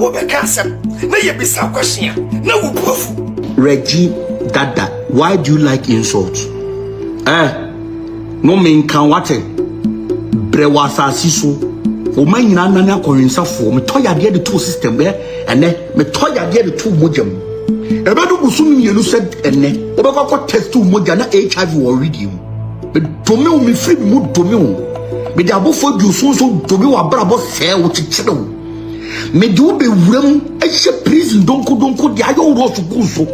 wo be ka asem na ye bisa question na wo buafu Reggie Dada, why do you like insults? No mean can what brewasa siso o man nyina nana akorinsa fo me toya de two system be ene me toya de two mojam ebedu busumi yenu said ene obekọ test two moja na HIV already me domi o me free mu domi o me de abofo du so domi wa brabo se o chichire o me do be wuram ehye prison donko de ayo ro so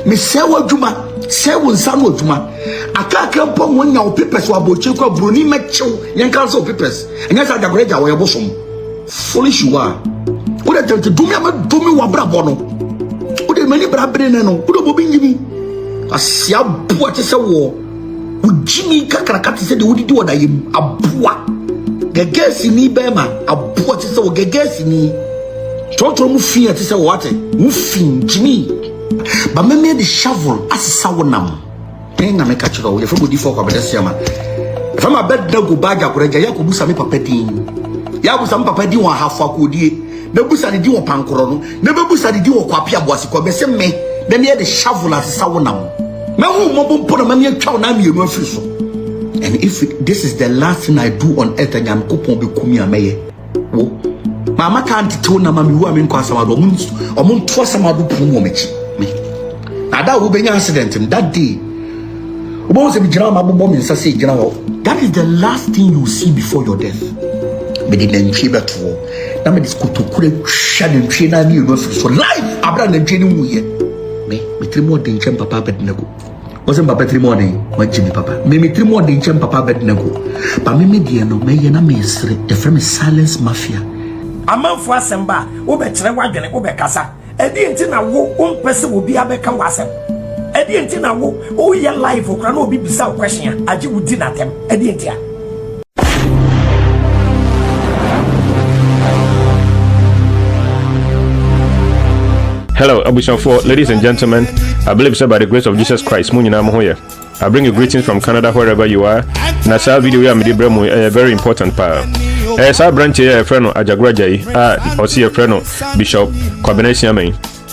me se wa djuma se wo nsa no djuma akaka mpo wonya o papers wa boche kwa broni mechew yenka so papers enya sa Ajagurajah wo yebosom foolish you are o de tante domi wa brabo no o de mani brabre ne no o de bobi nyimi asia boa te se wo ujimi kakrakati se de wodidi woda yim aboa gegesi ni bema aboa te se wo gegesi ni totoro mu fi te se wo ate mu fi jimi ba me the shovel asisa wonam ten na me ka chiro ye fo bodi for kwa bedese ma fa ma bed na go baga Ajagurajah ya ko busa me papa din ya busa me papa din wa hafa ko die na busa di wo pankoro no na be busa di wo kwapi aboase ko be se me the shovel asisa wonam me hu mo bompo na me atwa na mienu afiri so. And if this is the last thing I do on earth and Yankopon be kumi ameye wo mama can't tell na mami wo amen kwa samado omun to samado pum wo mechi me ada wo benya accident that day obo se bi jira ma bobo mi nsase jira wo. That is the last thing you see before your death. Me di nantwi beto na me diskotokure hwa nantwi na mi no afiri so life abra nantwi ni mu ye me trimo de nchem papa bednego wasn't papa trimo de wajimi papa me trimo de nchem papa bednego ba me die no me ye na me sere the from silence mafia amanfo asemba wo be kire wadwene wo be kasa edi enti na wo ompese obi abeka wasem edi enti na wo o ye live okra na obi bisa question agi wudi na tem edi enti a. Hello, Abushanfo, ladies and gentlemen. I believe so by the grace of Jesus Christ. I bring you greetings from Canada, wherever you are. Nasa video ya midibremu a very important part. Sa branch here, friend Ajagurajah, or see a friend Bishop Compilation.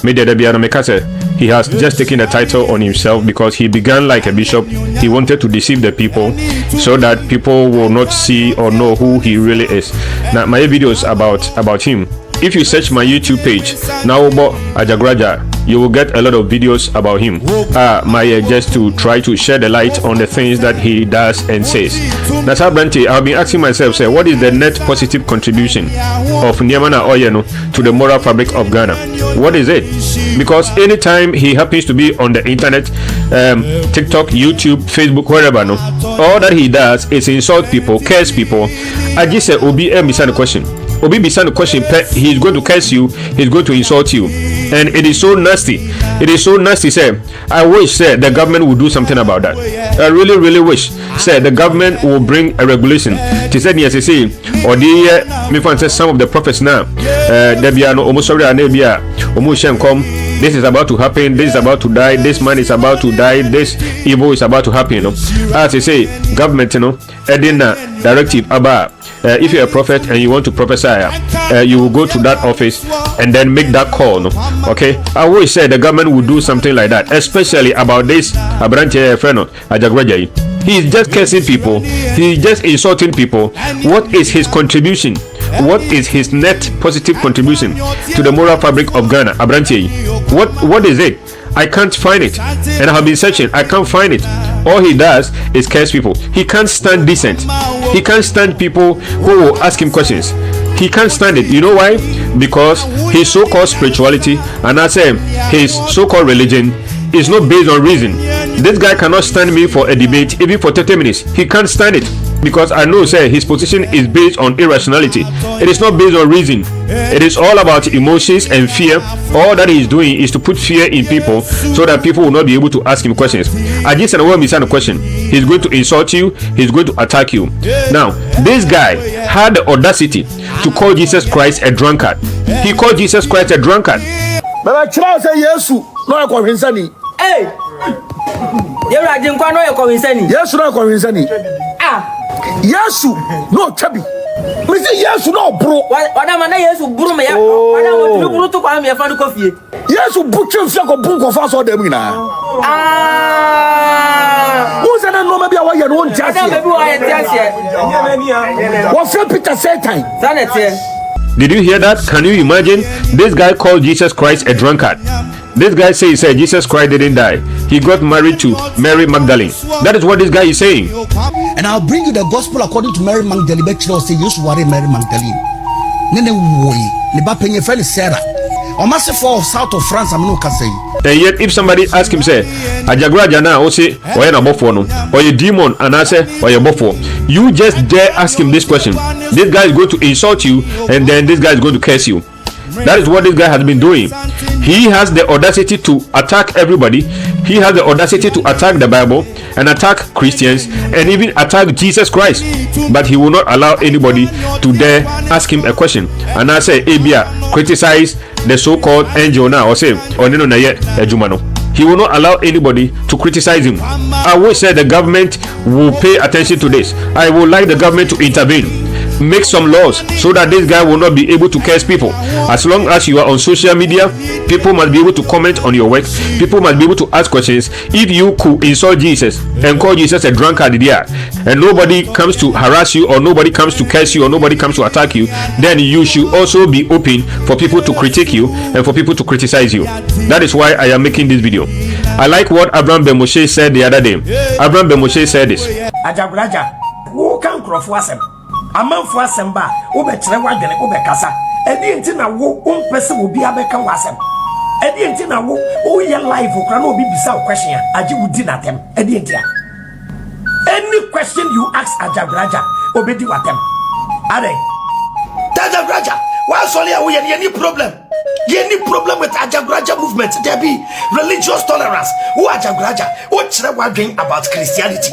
Media Debiano Mekase. He has just taken the title on himself because he began like a bishop. He wanted to deceive the people so that people will not see or know who he really is. Now, my videos about him. If you search my YouTube page, now about Ajagurajah, you will get a lot of videos about him. Just to try to shed the light on the things that he does and says. That's how Brante, I've been asking myself, say, what is the net positive contribution of Nyamana Oyeno to the moral fabric of Ghana? What is it? Because anytime he happens to be on the internet, TikTok, YouTube, Facebook, wherever, no, all that he does is insult people, curse people. I just say, Obi, the question. Obi Bisan the question, he's going to curse you, he's going to insult you, and it is so nasty. It is so nasty, sir. I wish, sir, the government would do something about that. I really wish, sir, the government will bring a regulation. To say yes, say, or the me find some of the prophets now. Debiano, almost sorry, Anebia, Omushem come. This is about to happen. This is about to die. This man is about to die. This evil is about to happen. You know, as I say, government, you know, Edina directive about. If you're a prophet and you want to prophesy, you will go to that office and then make that call. No? Okay, I always say the government will do something like that, especially about this Abrante friend Ajagurajah. He is just cursing people. He is just insulting people. What is his contribution? What is his net positive contribution to the moral fabric of Ghana? Abrante, what is it? I can't find it, and I have been searching. I can't find it. All he does is curse people. He can't stand decent. He can't stand people who will ask him questions. He can't stand it. You know why? Because his so-called spirituality, and I say his so-called religion, is not based on reason. This guy cannot stand me for a debate even for 30 minutes. He can't stand it because I know, say, his position is based on irrationality. It is not based on reason. It is all about emotions and fear. All that he is doing is to put fear in people so that people will not be able to ask him questions. I just want to a question. He's going to insult you. He's going to attack you. Now, this guy had the audacity to call Jesus Christ a drunkard. He called Jesus Christ a drunkard. But I try to say yes, no convincing. Hey, you're right. Didn't quite know you're convincing. Yes, no convincing. Yes, no chubby. We say yes, no bro. What am I? Yes, bro, me. What am I You want to call me a fan of coffee? Yes, you book him for book of us or them now. Who's an no maybe I won't just what's your Peter said time? Did you hear that? Can you imagine? This guy called Jesus Christ a drunkard. This guy says Jesus Christ didn't die. He got married to Mary Magdalene. That is what this guy is saying. And I'll bring you the gospel according to Mary Magdalene. Bet you say you should worry Mary Magdalene. Nene woy, ne ba penye feli Sarah. O massive for south of France, I'm no can say. And yet, if somebody ask him, say, Ajagurajah na o say, or na bofo no, or a demon, and I say, or a bofo, you just dare ask him this question. This guy is going to insult you, and then this guy is going to curse you. That is what this guy has been doing. He has the audacity to attack everybody. He has the audacity to attack the Bible and attack Christians and even attack Jesus Christ. But he will not allow anybody to dare ask him a question. And I say, Abia, criticize the so-called angel now, or say, or no, na yet, Ejumano. He will not allow anybody to criticize him. I wish that the government will pay attention to this. I would like the government to intervene. Make some laws so that this guy will not be able to curse people. As long as you are on social media, people must be able to comment on your work. People must be able to ask questions. If you could insult Jesus and call Jesus a drunkard, and nobody comes to harass you, or nobody comes to curse you, or nobody comes to attack you, then you should also be open for people to critique you and for people to criticize you. That is why I am making this video. I like what Abraham Bemoshe said the other day. Abraham Bemoshe said this. Ajagurajah, who can crofwasem? Amanfo asemba obekire wadwene obekasa edi enti na wo ompese obi abeka wasem edi enti na wo o ye live okra na obi bisa question agi wudi na tem edi enti any question you ask Ajagurajah obedi watem ade Ajagurajah why so there we any problem with Ajagurajah movement there be religious tolerance who Ajagurajah o kire wadwen about Christianity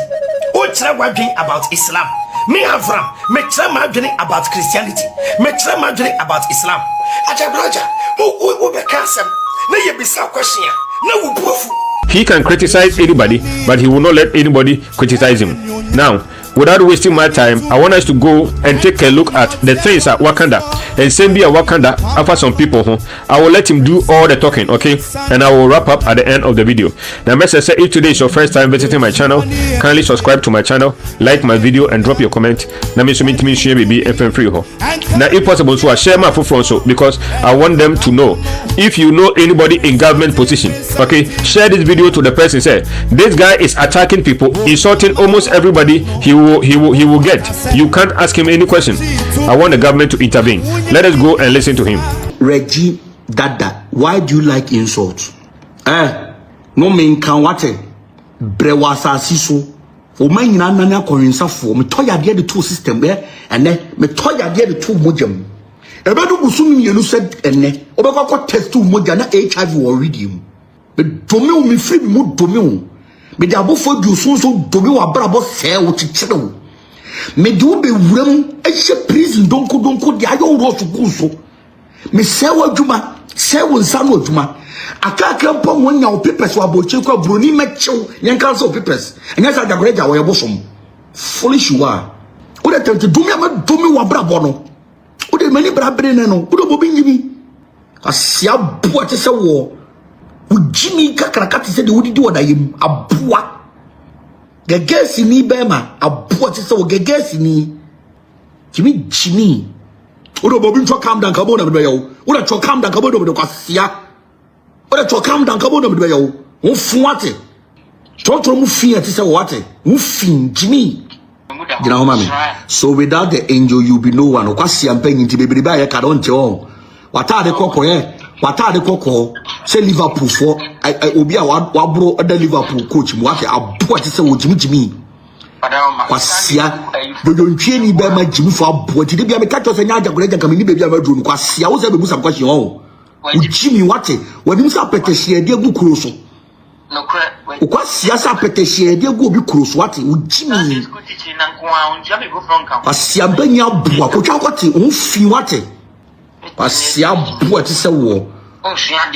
o kire wadwen about Islam. Me Avram, me try my journey about Christianity, me try my journey about Islam. Ajagurajah, who be cancer? No, you be some question. No, proof. He can criticize anybody, but he will not let anybody criticize him. Now, without wasting my time, I want us to go and take a look at the things at Wakanda. And send me a Wakanda after some people. I will let him do all the talking, okay? And I will wrap up at the end of the video. Now, message say, if today is your first time visiting my channel, kindly subscribe to my channel, like my video, and drop your comment. Now, me share baby FM free. Now, if possible, so I share my phone so because I want them to know. If you know anybody in government position, okay, share this video to the person. Say this guy is attacking people, insulting almost everybody. He will get. You can't ask him any question. I want the government to intervene. Let us go and listen to him. Reggie Dada, why do you like insults? No man can what brewasa siso. O man na nanya korinsa for me toya de the two system there and then me toya de the two mojam. Ebedu busumi yenu said ene obekwa test two moja na HIV or redeem. Me domi me free me domi. Me de abofo du so domi wa brabo se wo chichiro. Me do be wuram ehye prison donko de ayo ro so me se wo adwuma se wo nsa no adwuma akaka mpo wonya wo papers wa boche kwa broni mechew yenka so papers enya sa Ajagurajah wo yebosom foolish you are wo de tante domi wa brabo no wo de mani brabre ne no wo de bobi nyimi asia bo te se wo ujimi kakrakati se de wodidi wodayem aboa gegesi ni bema aboa te se wo gegesi ni kimi jimi odo bobi ntwa calm down kabo na be yawo odo twa calm down kabo do be kwasia odo twa calm down kabo do be yawo wo fuate totoro mu fia te se wo ate wo fin jimi gina ho mami so without the angel you be no one okwasia mpanyi nti bebere ba ye ka don che o watade kokko say Liverpool for obi a wabro other Liverpool coach mu ake aboa te se wo jimi kwasia dodo ntwe ni be ma jimi fo aboa ti de bia me ka to se nya Ajagurajah kam ni be bia ma duro no kwasia wo se be musa question o jimi wate wani musa peteshie de gu kuro so no kra kwasia sa peteshie de gu obi kuro so wate wo jimi kwasia banya aboa ko twa kwate wo fi wate kwasia aboa te se wo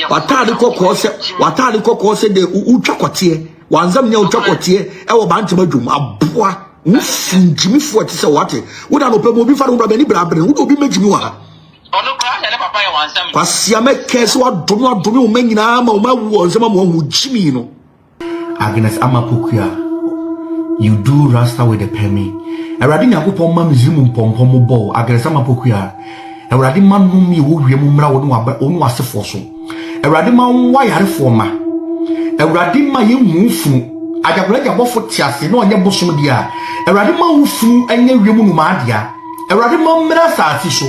watade kokko se de utwakote wanzam nya utwakote e wo bantam adwum aboa mfinjimi fo te se wate wo da no pe mo bi fa no do be ni brabre wo do bi majimi wa ono kra ya le papa Kwasi ameke so adome o manyina ma o mawu nsema mo hu jimi no. Agnes Amapokuya, you do rasta with the penny. Eradi Nyankopon ma mizimu mpompomo bo. Agnes Amapokuya, eradi ma numi wo hwemu mra wo no asefo so. Eradi ma nwa yare fo ma. Eradi ma ye nwufunu. Ajagurajah bofo tiase no onye bosom dia. Eradi ma nwufunu enye hwemu no ma dia. Eradi ma mra saati so.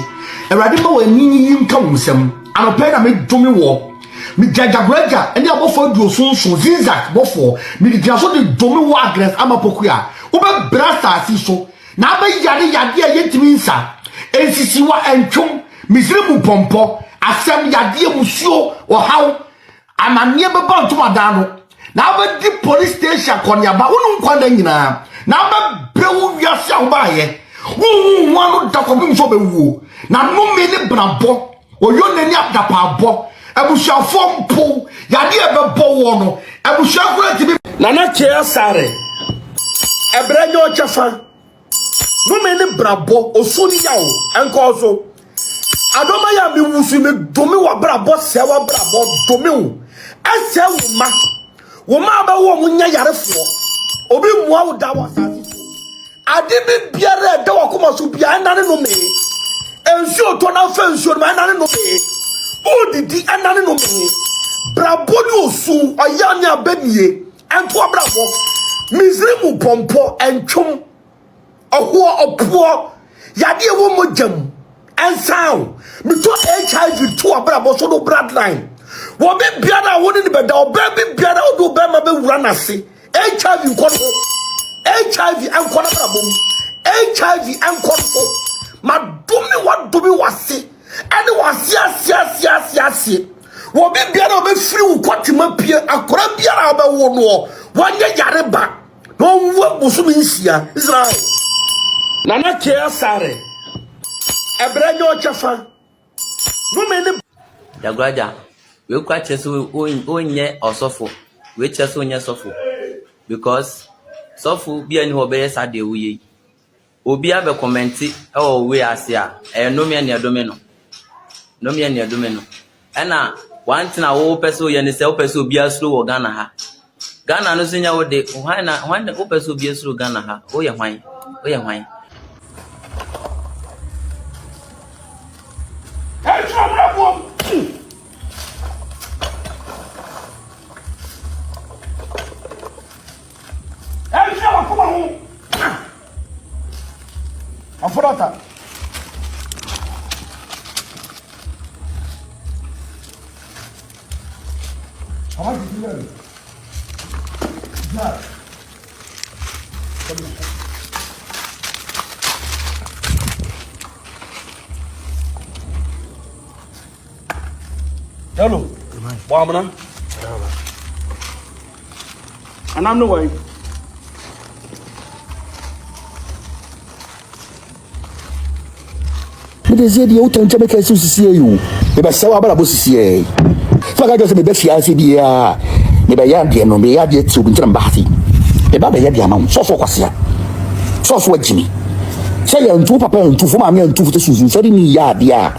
Eradi ma wanini yimka wumsem. Anope na me dome wo. Mi Ajagurajah ene abofo du osunsun zinzak bofo mi diaso de dome wo Agnes Amapokuya. Obe brasa asiso na ba yade yetimi nsa ensisi wa entwom misrimu pompo asem yade musuo ohaw amanie beba ntomadan no na ba di police station konyaba wonu nkwanda nyina na ba brewu wiase awbaye wu wanu dakobi so bewu na no me ne brabo oyo nani adapa abo abusuafo mpo yade ebebo wo no abusuafo tibi na na kia sare ebrenyo ochafa no me ne brabo osuni yawo enko so adoma ya mi wusu me domi wa brabo se wa brabo domi wo ese wo ma ba wo munya yarefo obi muwa wo da wa sasi ade bi biara da wa kuma so bia na ne no me ensu oto na fa ensu ma na ne no me o didi na ne no me brabo ni osu oya ni abanie enko brabo misrimu pompo entwom oho opo yade wo mojam ensaw me to HIV to abrabo so do bloodline wo be biara wo ni beda o be biara o do be ma be wura na se HIV ko no HIV enko na brabo HIV enko so ma dumi wase ene wase asia wo be biara o be free wo kwatima pie akora biara o be wo no wanya yareba no wo busumi nsia Israel nana kia sare ebrenyo chafa no me ne Ajagurajah we kwa cheso onye osofo we cheso onye sofo because sofo bia ni obeye sade wuye obi abe commenti we asia no me ne adome no ena one thing wo person ye ne se wo person obi aslo wo Ghana ha Ghana no sinya wo de hwan wo person obi aslo Ghana ha wo ye hwan Afurata how much did you learn? Yeah. Hello. Wamana. And I'm no way. Medezia di outra nchebe ka su sisi you. Me ba sawa bala bo sisi e. Faka jo se me be fiase bia. Me ba ya de no me ya de ti obi ntina mbahati. Me ba ya de ama so kwasea. So wajimi. Say ya ntu papa ntu fo ma me ntu fo te susu so di ni ya de a.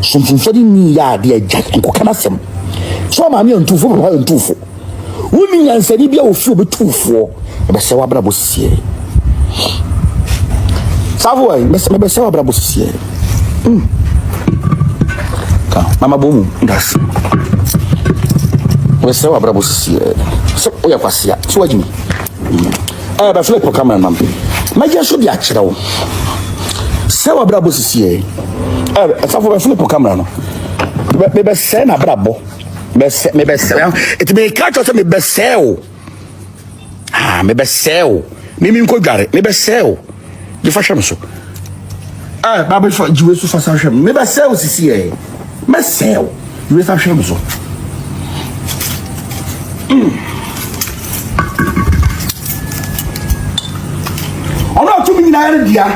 Sunsun so di ni ya de jack ko kana sem. So ma me ntu fo papa ntu fo. Wumi nyansani bia ofi obetufo. Me ba sawa bala bo sisi e. Savoir, mais me sawa bala bo sisi e. Mama bomu ndasi wese wa brabo sisi so oya kwasia so wajimi ba flip camera mam magia so bi akira wo se wa brabo sisi safo ba flip camera no be se na brabo me se it me catch us me be se o me be se o mimi nko dware me be se o di fa hwem so ba be fa jiwe so fa sa hwem me be se o sisi Marcel, you will have shown so. On a 2 million dia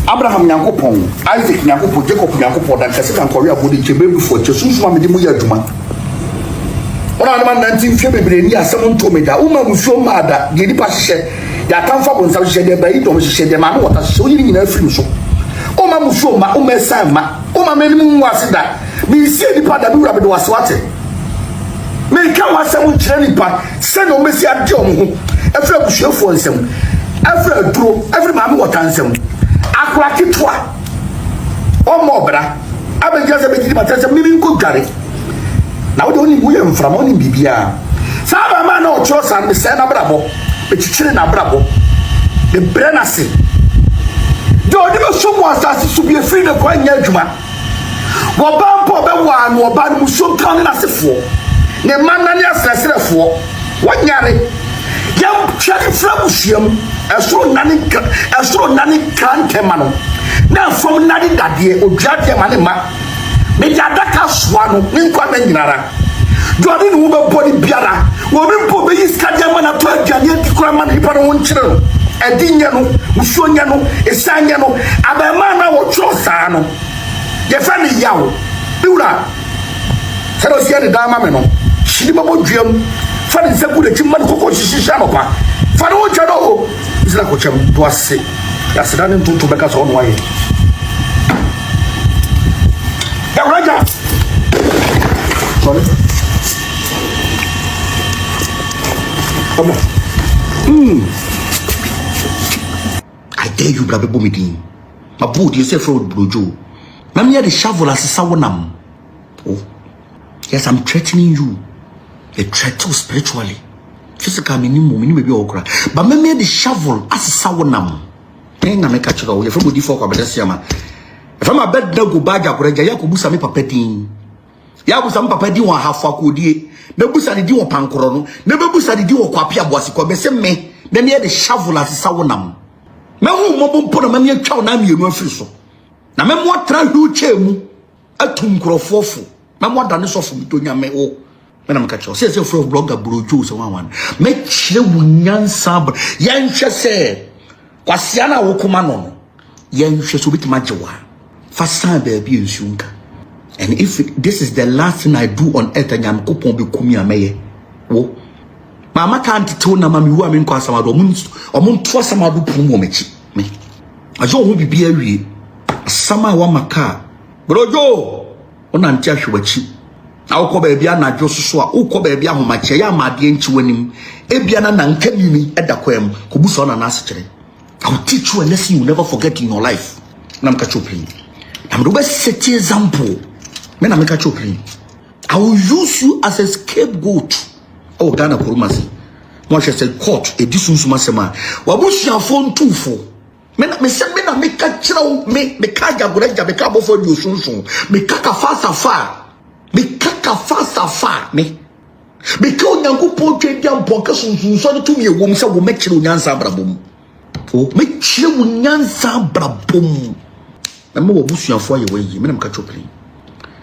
Abraham Nyankopon, Isaac Nyankopon, Jacob Nyankopon, dan kase kan Korea body chebe before Jesus ma me di mu ya adwuma. Ona na 19 fie bebre ni asem nto me da, uma musuo ma da, de di pa hye, ya kan fa bonsa hye de ba yi dom hye de ma no wota so yiri nyina afiri so. Uma musuo ma, uma esa ma, uma meni mu wase da. me see nipa da bi wura me do waswate me ka wasam kire nipa se no me si ade omho efra busuafo nsem efra duro efra maame wotansem akwa kitwa omo bra abeja se be nipa tese me nko dware na wo de oni wo yem fram oni bibia saba ma na o cho san me se na brabo e chichire na brabo de brenase do de be so mo asase so be free na kwa nya adwuma wo ba mpo be wa no ba no so kan na sefo ne manna ne asresrefo wo nyare yam tware frabusiam esoro nani kan tema no na from nani dade odwade ma ne ma me jadaka soa no ne kwa na nyinara jodi no be body biara wo be mpo be yiskade ma na to adwane dikura ma na ipa no nkyere no edinye no usuonya no esanya no abema na wo twosa no ye fa ne yawo biura sero sia de dama me no shiri babo duam fa ne nsaku de chimma kokko shishisha no pa fa no twa no isra ko chem do ase ya sedane ntuntu beka so no aye ya raja sorry come on I dare you brother bomidin my boot you say fraud brojo na me the shovel asesa wonam oh yes I'm threatening you a threat to spiritually physical minimum be okra but me the shovel asesa wonam na me ka chiro you from di for kwa bedesiama if I'm a bed na go Ajagurajah ya ko busa me papa din ya busa me papa din wa hafa ko die na busa di wo pankoro no na be busa di wo kwapia boase ko be se me na me the shovel asesa wonam me hu mo bompo na me atwa na mienu afiri so na me mo tra hu chemu atum krofofo na mo dane sofo mitonya me o me na me ka cho se from blogger brojo so wan me kire wunyansa yanhwe se kwasia na wo kuma no yanhwe so bitima jewa fa san ba bi ensunka and if this is the last thing I do on earth anyam kopon be kumi ameye wo mama can't tell na mami wu amen kwa samado omun to samado pum mo mechi me ajo ho bibia wie sama wa maka brojo ona ntia hwewachi awko ba bia na adwo soso a ukọ ba bia homache ya amade nchi wanim ebia na nkamini edakwam kobuso na nasekere I will teach you a lesson you never forget in your life na mka chopin am do be set example me na mka chopin I will use you as a scapegoat. Oh, Ghana Kurumasi. Moi, je sais court et disunsuma sema. Wabushia phone two for. Me send me na me kachira me Ajagurajah me ka bofo di osunsun. Me kaka fasa fa. Me kaka fasa fa me. Me ka onyanku po twe dia mpoka sunsun so de tumi ewom se wo me kire onyansa brabom. Oh, me kire onyansa brabom. Na me wabushia fo ye we yi. Me na me ka chopli.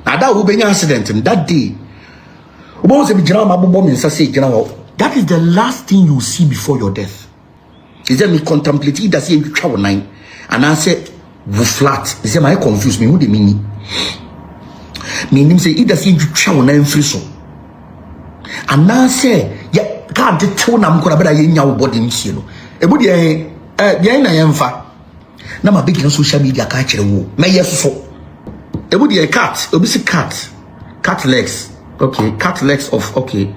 Na da wo benya accident that day. That is the last thing you see before your death. Is that me contemplate it as you travel nine and I say you flat. Is that my confused me? Who the meaning? Meaning say it does you travel nine free so. And I say yeah can't tell na mkora beda ye nyawo body nsi no. Ebu de na yemfa. Na ma big on social media ka kire wo. Me yeso. Ebu de cat, obi si cat legs. Okay, cat legs of okay.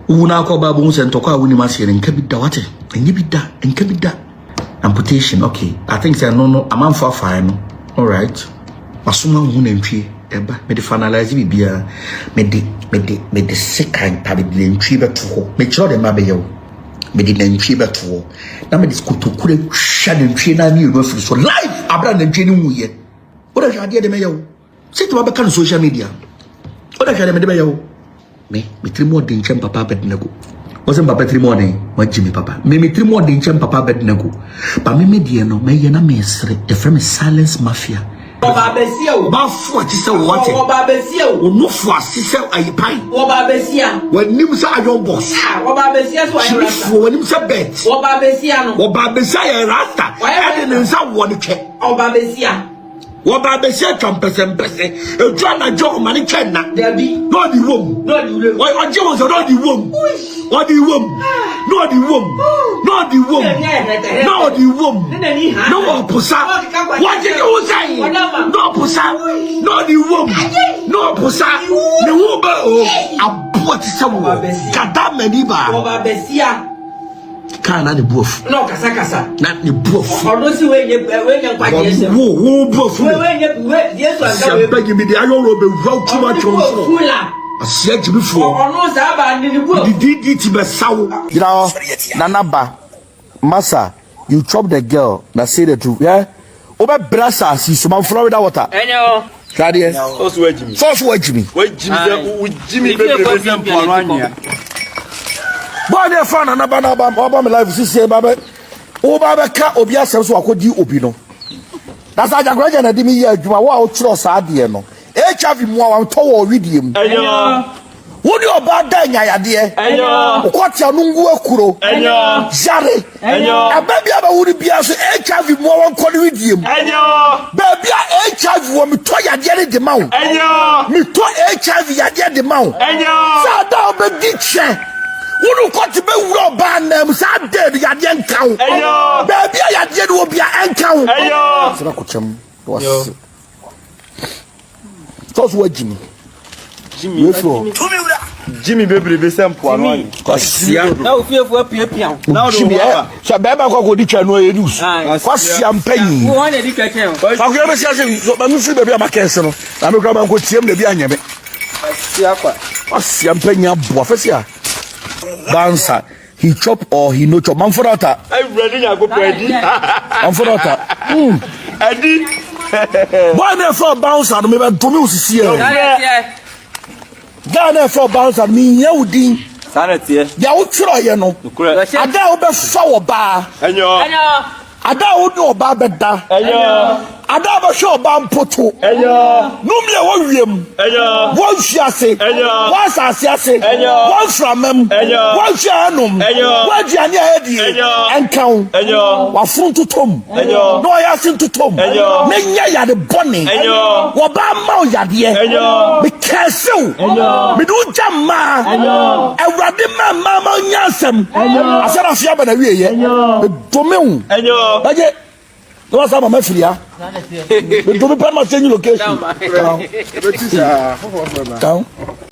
Una ko babu musentoko a wuni masire nka bidda wate. Enye bidda. Amputation. Okay. I think say no am for fire no. All right. Masuma hu na ntwie eba me de finalize bibia me de second pa de ntwie beto ho. Me chiro de mabe yew. Me de ntwie beto ho. Na me de skotokure hwa de ntwie na me yew afiri so live abra na ntwie ni hu ye. Oda hwa de me yew. Sit to abeka no social media. Oda hwa de me de yew. Me trimo de nchem papa bednego. Wasn't papa trimo de what Jimmy papa. Me trimo de nchem papa bednego. Ba me de no me ye na me sre the from silence mafia. Oba besia o. Ba fu ati se what? Oba besia o. Onu fu asise ayipan. Oba besia. Wanim se ayon boss. Oba besia so ayon rasta. Wanim se bet. Oba besia no. Oba besia ye rasta. E de nsa wo ne twe. Oba besia. Oba besia champese. E twa jo mani chenna. Debi. No di room. No di room. Why o je won so no di room. What di room? no the womb, no the womb, no the womb, no pusa. What did you say? No pusa, no the womb, no pusa. The womb, a boat somewhere. Kadam mediba. Kana the buff. No, kasa. Not the buff. Or no, see when you who buff. Yes, I'm begging me the iron robe wrote too much on. I said before. You know, Nanaba, Massa, you chop the girl. Now say the truth, yeah. Over Brassa, see some Florida water. Enyo. Claudia, First word Jimmy. First word Jimmy. Wait Jimmy, Boy, they found another life. She say, Baba, oh, Baba, cat Obia sells what could you opino. That's Ajagurajah and Dimi. You are wow, trust Adiano. HIV more toward redeem. Would you about that, dear? What's your nungu kuro? Zare. A baby would be as HIV more on Colidium. Baby, HIV will me toy at the mount. Me toy HIV at the mount. So down the ditch. Who got to be raw band them? Sad dead, you had young cow. Baby, I did will be an cow. Toss what Jimmy. Jimmy baby be sample one. Now fear for piano. Now Jimmy, so Baba go the channel you use. What's champagne? Who wanted the catcher? I'll give us a baby a castle. I'm a grandma could see him the behind me. What's champagne? Buffesia. Dancer. He chop or he no chop. Man for that. I'm ready. I go ready. Man for that. Eddie. Why therefore bounce at me? But to me, see here. Ghana for bounce at me. You did. Sanity. Ya would try, you know. I doubt be sour bar. I doubt no bar better. I doubt show bam poto. No me one him. One shase. One sase. One from him. One shanum. One jania heady. And count. What front to tom. No I ask to tom. Nenya ya the bunny. What bam mau ya dear. Be careful. Me do jamma. And radima mama nyasem. I said I feel by the way. Domain. No one's my mafia. Do me pay my change location. Down.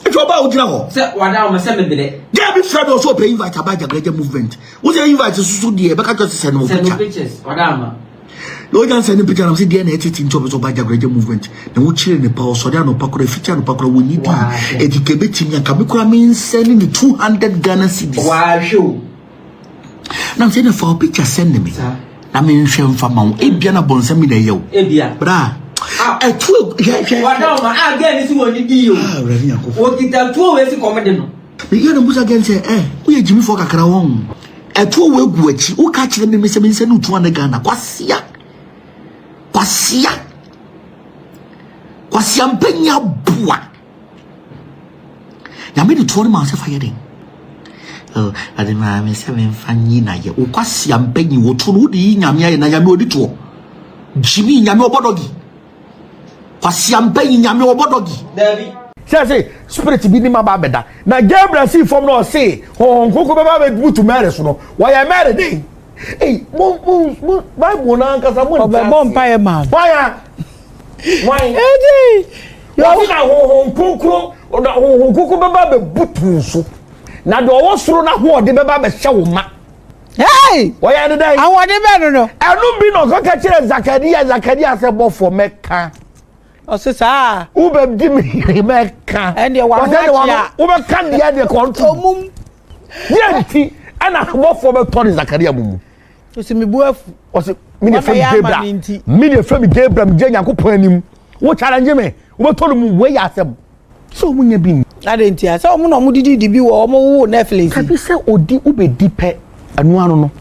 It's about now. Set one down, my 7 minutes. There be Fred also pay invite about the greater movement. What's the invite to Sudia? But I just send no pictures. Madame. No one send a picture of the DNA in terms of the greater movement. The wood chill in the power, so there no Paco feature, no Paco we need educating and Kabukra means sending the 200 Ghana cities. Wow, show. Now send for a picture, send me. I mean, shame for my Ebiana Bonsami de Yo. Ebia. Bra. A 2 again is what you do. What did that 2 ways to comment? The other was against we are Jimmy for Kakrawong. A 2 way which who catch them in Miss Vincent to one Ghana. Quasia Pena Bua. Now made it 20 miles of firing. Oh, I didn't have 7 funny night. Quasiam Penny will turn the Yamia and Yamo Dito. Jimmy Yamo Bodogi. Quasiam Penny Yamo Bodogi. Say, spirit be my babeda. Now, Gabriel see from no say, oh, Coco Baba to marry. Why I married him? Hey, my monanka, someone vampire man. Why? You are home, Coco, or the home Coco Baba Butu. Now, the old thrown up what the Baba show ma. Hey, why are they? I want the better. I don't be no catcher Zakaria said for Mecca. Oh, sister, Uber Jimmy Mecca, and you want Uber can the other control. Yanti, and I walk for Tony Zakaria Mumu. You see me, boy, was it Mini Femi Gabriel, Jane, and Copanim. What challenge me? What told him where I said? So when you been, I didn't hear. So I'm not did debut or more Netflix. Have you said Odi Ube deeper and one?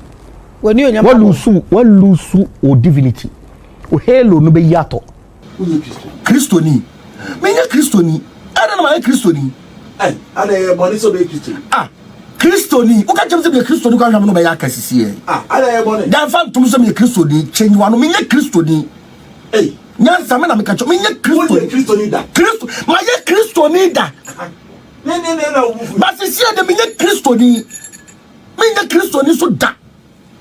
When you lose or divinity. O hello no be yato. Christoni. Menya Christoni. I don't know my Christoni. Hey, I money so be Christian. Ah, Christoni. O ka jam se be Christoni ka no be yakasisi e. Ah, I money. Dan fa tum so me Christoni change one menya Christoni. Hey, nyansa me na me ka cho menya Christoni da. Christo, my Christoni da. No. But see the menya Christoni. Me the Christian so da.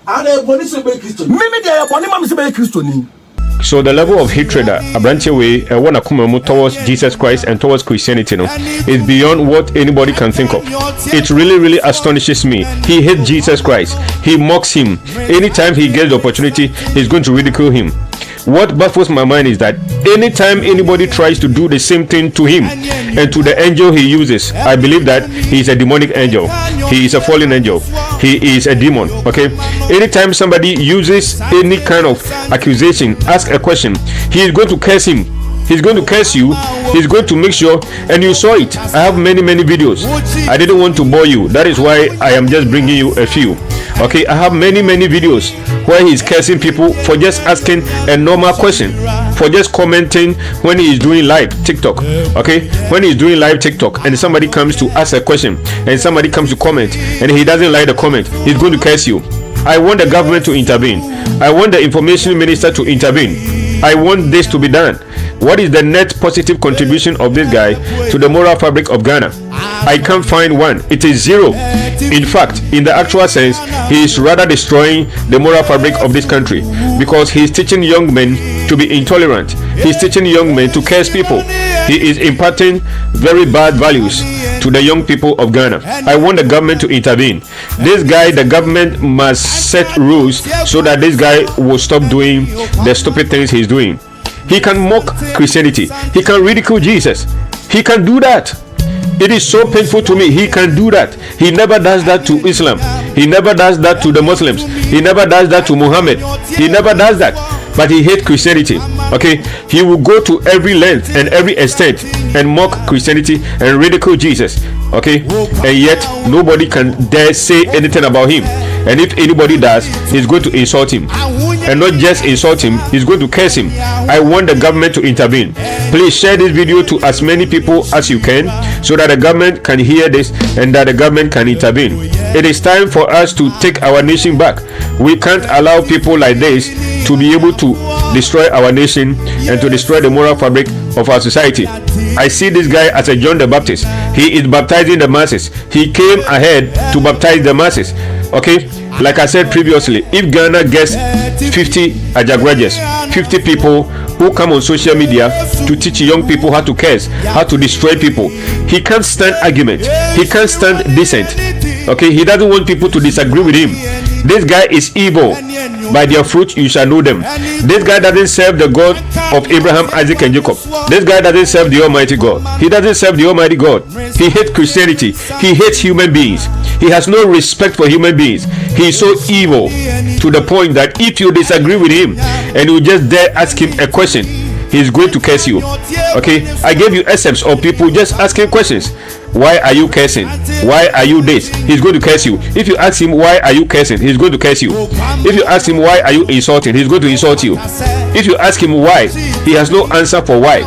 Ade boni so be Christian. Me dey boni ma me se be Christian. So the level of hatred that Abranche way wanna come towards Jesus Christ and towards Christianity, is beyond what anybody can think of. It really astonishes me. He hates Jesus Christ. He mocks him. Anytime he gets the opportunity, he's going to ridicule him. What baffles my mind is that anytime anybody tries to do the same thing to him and to the angel he uses, I believe that he is a demonic angel. He is a fallen angel. He is a demon. Okay. Anytime somebody uses any kind of accusation, ask a question, he is going to curse him. He's going to curse you. He's going to make sure, and you saw it. I have many videos. I didn't want to bore you. That is why I am just bringing you a few. Okay, I have many videos where he's cursing people for just asking a normal question, for just commenting when he is doing live TikTok. Okay, when he's doing live TikTok and somebody comes to ask a question and somebody comes to comment and he doesn't like the comment, he's going to curse you. I want the government to intervene. I want the information minister to intervene. I want this to be done. What is the net positive contribution of this guy to the moral fabric of Ghana? I can't find one. It is zero. In fact, in the actual sense, he is rather destroying the moral fabric of this country, because he is teaching young men to be intolerant. He is teaching young men to curse people. He is imparting very bad values to the young people of Ghana. I want the government to intervene. This guy, the government must set rules so that this guy will stop doing the stupid things he's doing. He can mock Christianity. He can ridicule Jesus. He can do that. It is so painful to me. He can do that. He never does that to Islam. He never does that to the Muslims. He never does that to Muhammad. He never does that. But he hates Christianity. Okay, he will go to every length and every extent and mock Christianity and ridicule Jesus. Okay, and yet nobody can dare say anything about him. And if anybody does, he's going to insult him. And not just insult him, he's going to curse him. I want the government to intervene. Please share this video to as many people as you can, so that the government can hear this and that the government can intervene. It is time for us to take our nation back. We can't allow people like this to be able to destroy our nation and to destroy the moral fabric of our society. I see this guy as a John the Baptist. He is baptizing the masses. He came ahead to baptize the masses. Okay, like I said previously, if Ghana gets 50 Ajagurajahs, 50 people who come on social media to teach young people how to curse, how to destroy people, he can't stand argument. He can't stand dissent. Okay, he doesn't want people to disagree with him. This guy is evil. By their fruit you shall know them. This guy doesn't serve the God of Abraham, Isaac, and Jacob. This guy doesn't serve the Almighty God. He doesn't serve the Almighty God. He hates Christianity. He hates human beings. He has no respect for human beings. He is so evil to the point that if you disagree with him and you just dare ask him a question, he's going to curse you. Okay, I gave you excerpts of people just asking questions. Why are you cursing? Why are you this? He's going to curse you. If you ask him why are you cursing, he's going to curse you. If you ask him why are you insulting, he's going to insult you. If you ask him why, he has no answer for why.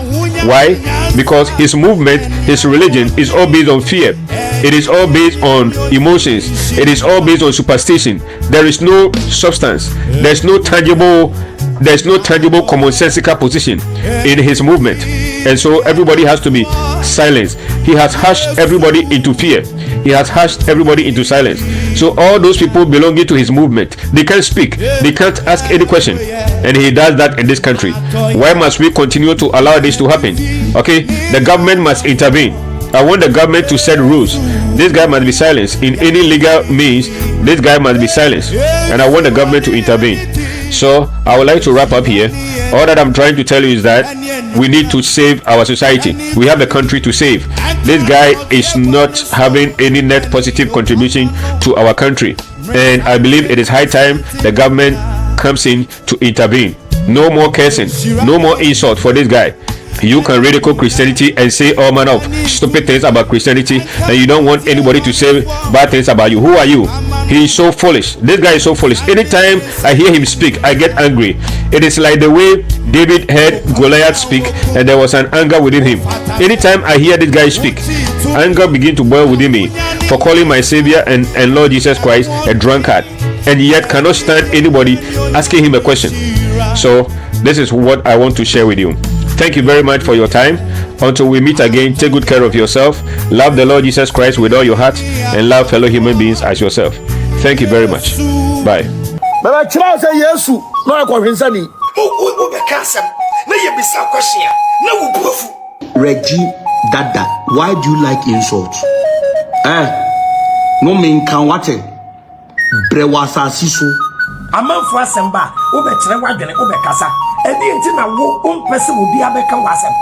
Why? Because his movement, his religion is all based on fear. It is all based on emotions. It is all based on superstition. There is no substance. There's no tangible commonsensical position in his movement. And so everybody has to be silenced. He has hushed everybody into fear. He has hushed everybody into silence. So all those people belonging to his movement, they can't speak. They can't ask any question. And he does that in this country. Why must we continue to allow this to happen? Okay, the government must intervene. I want the government to set rules. This guy must be silenced in any legal means. This guy must be silenced, and I want the government to intervene. So I would like to wrap up here. All that I'm trying to tell you is that we need to save our society. We have a country to save. This guy is not having any net positive contribution to our country, and I believe it is high time the government comes in to intervene. No more cursing, no more insult for this guy. You can ridicule Christianity and say all manner of stupid things about Christianity, and you don't want anybody to say bad things about you. Who are you? He is so foolish. This guy is so foolish. Anytime I hear him speak, I get angry. It is like the way David heard Goliath speak, and there was an anger within him. Anytime I hear this guy speak, anger begins to boil within me for calling my Savior and Lord Jesus Christ a drunkard, and yet cannot stand anybody asking him a question. So this is what I want to share with you. Thank you very much for your time. Until we meet again, take good care of yourself. Love the Lord Jesus Christ with all your heart, and love fellow human beings as yourself. Thank you very much. Bye. Baba chira say yesu no akwahwensani. Wo be ka asem na ye bisa question na wo buafu. Reggie Dada, why do you like insults? No mean can what? Brewasa siso. Amanfo asem ba wo be kire wadwene wo be kasa. Edi enti na wo pese wo bia be ka wasem.